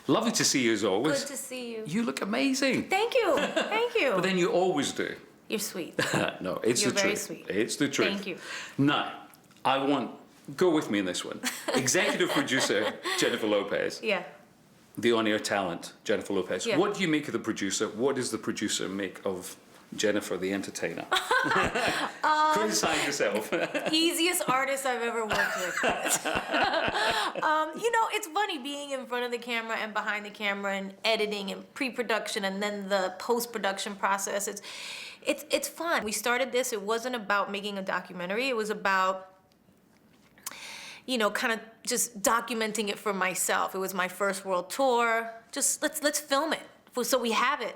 Lovely to see you as always. Good to see you. You look amazing. Thank you. Thank you. But then you always do. You're sweet. No, it's You're the very truth. sweet. It's the truth. Thank you. Now, go with me in this one. Executive producer, Jennifer Lopez. Yeah. The on-air talent, Jennifer Lopez. Yeah. What do you make of the producer? What does the producer make of Jennifer, the entertainer? Criticize yourself. Easiest artist I've ever worked with. You know, it's funny being in front of the camera and behind the camera and editing and pre-production and then the post-production process. It's fun. We started this, it wasn't about making a documentary, it was about, you know, kind of just documenting it for myself. It was my first world tour. Just let's film it so we have it.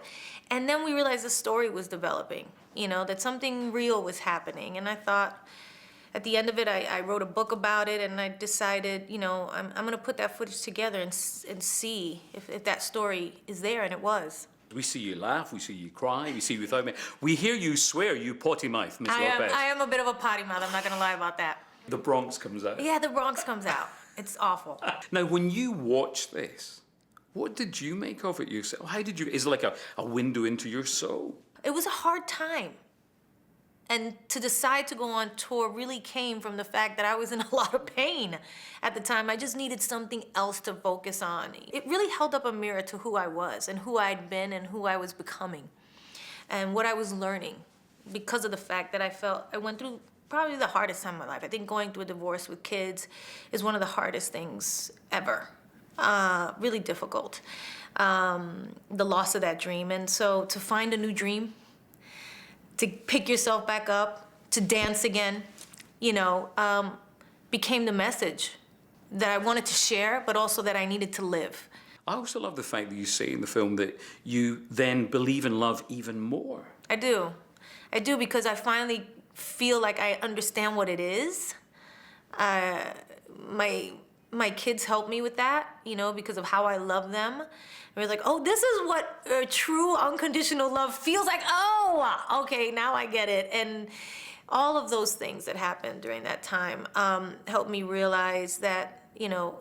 And then we realized the story was developing, you know, that something real was happening. And I thought, at the end of it, I wrote a book about it, and I decided, you know, I'm gonna put that footage together and see if that story is there, and it was. We see you laugh, we see you cry, we see you without me. We hear you swear, you potty mouth, Miss Lopez. I am a bit of a potty mouth, I'm not gonna lie about that. The Bronx comes out. Yeah, the Bronx comes out. It's awful. Now, when you watch this, what did you make of it yourself? How did you, is it like a window into your soul? It was a hard time. And to decide to go on tour really came from the fact that I was in a lot of pain at the time. I just needed something else to focus on. It really held up a mirror to who I was and who I'd been and who I was becoming and what I was learning because of the fact that I went through probably the hardest time of my life. I think going through a divorce with kids is one of the hardest things ever. Really difficult. The loss of that dream. And so to find a new dream, to pick yourself back up, to dance again, you know, became the message that I wanted to share, but also that I needed to live. I also love the fact that you say in the film that you then believe in love even more. I do. I do, because I finally feel like I understand what it is. My kids help me with that, you know, because of how I love them. And we're like, oh, this is what true unconditional love feels like. Oh, okay, now I get it. And all of those things that happened during that time helped me realize that, you know,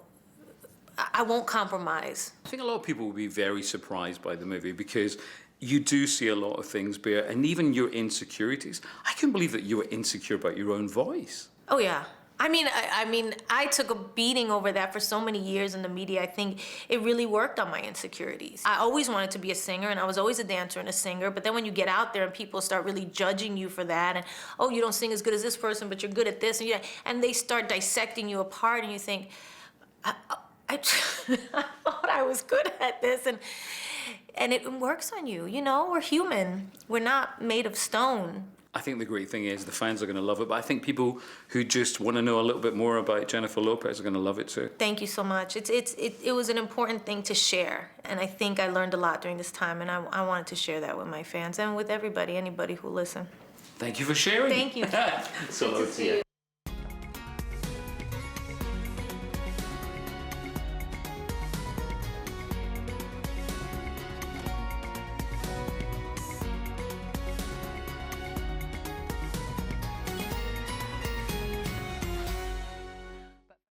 I won't compromise. I think a lot of people will be very surprised by the movie because you do see a lot of things bare, and even your insecurities. I couldn't believe that you were insecure about your own voice. Oh, yeah. I mean, I took a beating over that for so many years in the media. I think it really worked on my insecurities. I always wanted to be a singer, and I was always a dancer and a singer, but then when you get out there and people start really judging you for that, and, oh, you don't sing as good as this person, but you're good at this, and they start dissecting you apart, and you think, I thought I was good at this, and it works on you, you know? We're human. We're not made of stone. I think the great thing is the fans are going to love it, but I think people who just want to know a little bit more about Jennifer Lopez are going to love it too. Thank you so much. It was an important thing to share, and I think I learned a lot during this time, and I wanted to share that with my fans and with anybody who listen. Thank you for sharing. Thank you. So, see you.